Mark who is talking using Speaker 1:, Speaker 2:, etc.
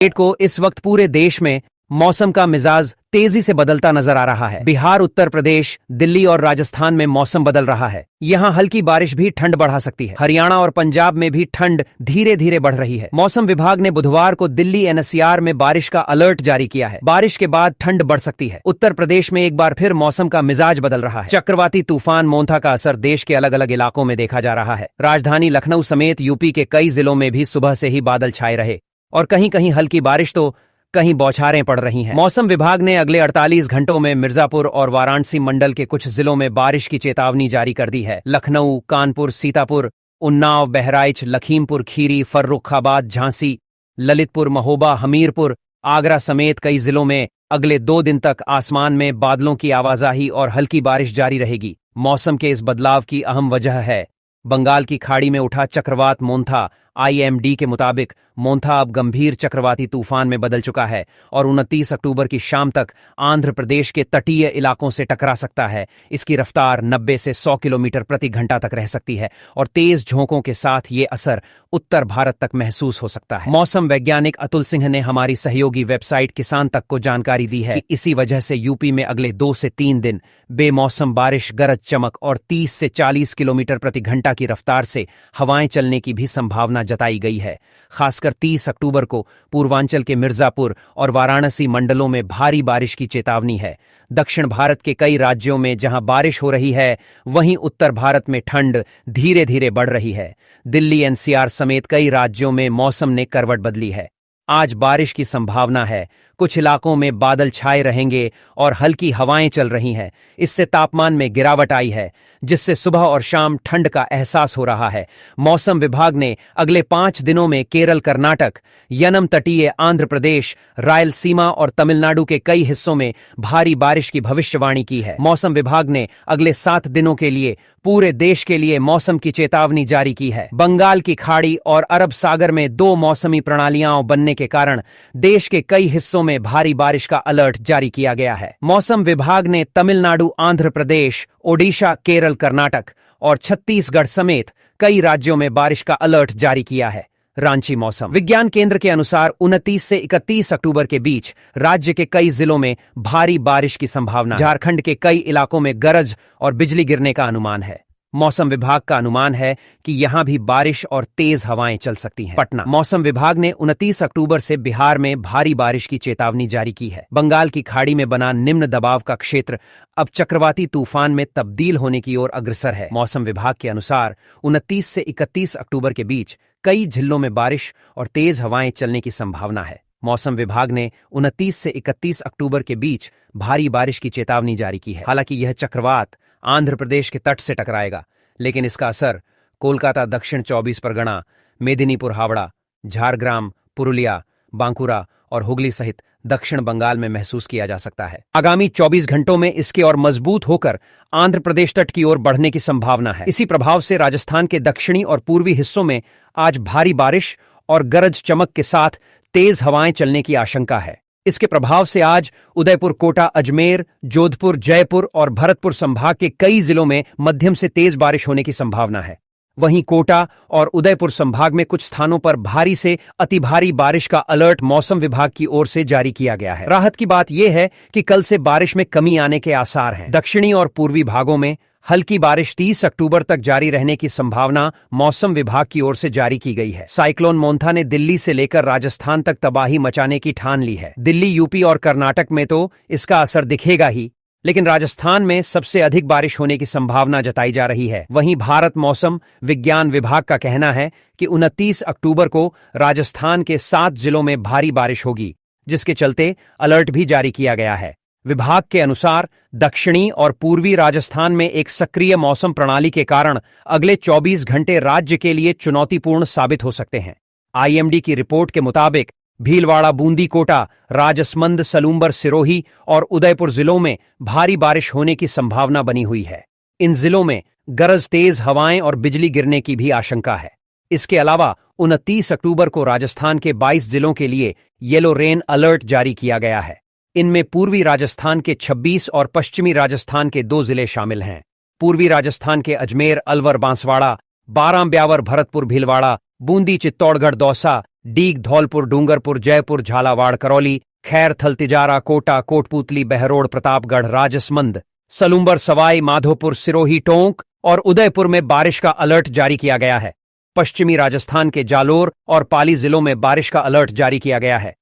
Speaker 1: को इस वक्त पूरे देश में मौसम का मिजाज तेजी से बदलता नजर आ रहा है। बिहार, उत्तर प्रदेश, दिल्ली और राजस्थान में मौसम बदल रहा है। यहां हल्की बारिश भी ठंड बढ़ा सकती है। हरियाणा और पंजाब में भी ठंड धीरे धीरे बढ़ रही है। मौसम विभाग ने बुधवार को दिल्ली एनसीआर में बारिश का अलर्ट जारी किया है। बारिश के बाद ठंड बढ़ सकती है। उत्तर प्रदेश में एक बार फिर मौसम का मिजाज बदल रहा है। चक्रवाती तूफान मोंथा का असर देश के अलग अलग इलाकों में देखा जा रहा है। राजधानी लखनऊ समेत यूपी के कई जिलों में भी सुबह से ही बादल छाए रहे और कहीं कहीं हल्की बारिश तो कहीं बौछारें पड़ रही हैं। मौसम विभाग ने अगले 48 घंटों में मिर्जापुर और वाराणसी मंडल के कुछ जिलों में बारिश की चेतावनी जारी कर दी है। लखनऊ, कानपुर, सीतापुर, उन्नाव, बहराइच, लखीमपुर खीरी, फर्रुखाबाद, झांसी, ललितपुर, महोबा, हमीरपुर, आगरा समेत कई जिलों में अगले 2 दिन तक आसमान में बादलों की आवाजाही और हल्की बारिश जारी रहेगी। मौसम के इस बदलाव की अहम वजह है बंगाल की खाड़ी में उठा चक्रवात मोंथा। आईएमडी के मुताबिक मोंथा अब गंभीर चक्रवाती तूफान में बदल चुका है और 29 अक्टूबर की शाम तक आंध्र प्रदेश के तटीय इलाकों से टकरा सकता है। इसकी रफ्तार 90 से 100 किलोमीटर प्रति घंटा तक रह सकती है और तेज झोंकों के साथ ये असर उत्तर भारत तक महसूस हो सकता है। मौसम वैज्ञानिक अतुल सिंह ने हमारी सहयोगी वेबसाइट किसान तक को जानकारी दी है कि इसी वजह से यूपी में अगले 2 से 3 दिन बेमौसम बारिश, गरज चमक और 30 से 40 किलोमीटर प्रति घंटा की रफ्तार से हवाएं चलने की भी संभावना जताई गई है। खासकर 30 अक्टूबर को पूर्वांचल के मिर्जापुर और वाराणसी मंडलों में भारी बारिश की चेतावनी है। दक्षिण भारत के कई राज्यों में जहां बारिश हो रही है, वहीं उत्तर भारत में ठंड धीरे धीरे बढ़ रही है। दिल्ली एनसीआर समेत कई राज्यों में मौसम ने करवट बदली है। आज बारिश की संभावना है। कुछ इलाकों में बादल छाए रहेंगे और हल्की हवाएं चल रही हैं। इससे तापमान में गिरावट आई है, जिससे सुबह और शाम ठंड का एहसास हो रहा है। मौसम विभाग ने अगले 5 दिनों में केरल, कर्नाटक, यनम तटीय आंध्र प्रदेश, रायलसीमा और तमिलनाडु के कई हिस्सों में भारी बारिश की भविष्यवाणी की है। मौसम विभाग ने अगले 7 दिनों के लिए पूरे देश के लिए मौसम की चेतावनी जारी की है। बंगाल की खाड़ी और अरब सागर में 2 मौसमी प्रणालियां बनने के कारण देश के कई हिस्सों में भारी बारिश का अलर्ट जारी किया गया है। मौसम विभाग ने तमिलनाडु, आंध्र प्रदेश, ओडिशा, केरल, कर्नाटक और छत्तीसगढ़ समेत कई राज्यों में बारिश का अलर्ट जारी किया है। रांची मौसम विज्ञान केंद्र के अनुसार 29 से 31 अक्टूबर के बीच राज्य के कई जिलों में भारी बारिश की संभावना। झारखंड के कई इलाकों में गरज और बिजली गिरने का अनुमान है। मौसम विभाग का अनुमान है कि यहां भी बारिश और तेज हवाएं चल सकती हैं। पटना मौसम विभाग ने 29 अक्टूबर से बिहार में भारी बारिश की चेतावनी जारी की है। बंगाल की खाड़ी में बना निम्न दबाव का क्षेत्र अब चक्रवाती तूफान में तब्दील होने की ओर अग्रसर है। मौसम विभाग के अनुसार 29 से 31 अक्टूबर के बीच कई जिलों में बारिश और तेज हवाएं चलने की संभावना है। मौसम विभाग ने 29 से 31 अक्टूबर के बीच भारी बारिश की चेतावनी जारी की है। हालांकि यह चक्रवात आंध्र प्रदेश के तट से टकराएगा, लेकिन इसका असर कोलकाता, दक्षिण 24 परगना, मेदिनीपुर, हावड़ा, झारग्राम, पुरुलिया, बांकुरा और हुगली सहित दक्षिण बंगाल में महसूस किया जा सकता है। आगामी 24 घंटों में इसके और मजबूत होकर आंध्र प्रदेश तट की ओर बढ़ने की संभावना है। इसी प्रभाव से राजस्थान के दक्षिणी और पूर्वी हिस्सों में आज भारी बारिश और गरज चमक के साथ तेज हवाएं चलने की आशंका है। इसके प्रभाव से आज उदयपुर, कोटा, अजमेर, जोधपुर, जयपुर और भरतपुर संभाग के कई जिलों में मध्यम से तेज बारिश होने की संभावना है। वहीं कोटा और उदयपुर संभाग में कुछ स्थानों पर भारी से अति भारी बारिश का अलर्ट मौसम विभाग की ओर से जारी किया गया है। राहत की बात यह है कि कल से बारिश में कमी आने के आसार हैं। दक्षिणी और पूर्वी भागों में हल्की बारिश 30 अक्टूबर तक जारी रहने की संभावना मौसम विभाग की ओर से जारी की गई है। साइक्लोन मोंथा ने दिल्ली से लेकर राजस्थान तक तबाही मचाने की ठान ली है। दिल्ली, यूपी और कर्नाटक में तो इसका असर दिखेगा ही, लेकिन राजस्थान में सबसे अधिक बारिश होने की संभावना जताई जा रही है। वहीं भारत मौसम विज्ञान विभाग का कहना है कि 29 अक्टूबर को राजस्थान के 7 जिलों में भारी बारिश होगी, जिसके चलते अलर्ट भी जारी किया गया है। विभाग के अनुसार दक्षिणी और पूर्वी राजस्थान में एक सक्रिय मौसम प्रणाली के कारण अगले 24 घंटे राज्य के लिए चुनौतीपूर्ण साबित हो सकते हैं। आईएमडी की रिपोर्ट के मुताबिक भीलवाड़ा, बूंदी, कोटा, राजसमंद, सलूंबर, सिरोही और उदयपुर जिलों में भारी बारिश होने की संभावना बनी हुई है। इन जिलों में गरज, तेज हवाएं और बिजली गिरने की भी आशंका है। इसके अलावा 29 अक्टूबर को राजस्थान के 22 जिलों के लिए येलो रेन अलर्ट जारी किया गया है। इनमें पूर्वी राजस्थान के 26 और पश्चिमी राजस्थान के 2 जिले शामिल हैं। पूर्वी राजस्थान के अजमेर, अलवर, बांसवाड़ा, बारां, ब्यावर, भरतपुर, भीलवाड़ा, बूंदी, चित्तौड़गढ़, दौसा, डीग, धौलपुर, डूंगरपुर, जयपुर, झालावाड़, करौली, खैर, थलतिजारा, कोटा, कोटपूतली, बहरोड़, प्रतापगढ़, राजसमंद, सलूंबर, सवाई माधोपुर, सिरोही, टोंक और उदयपुर में बारिश का अलर्ट जारी किया गया है। पश्चिमी राजस्थान के जालोर और पाली जिलों में बारिश का अलर्ट जारी किया गया है।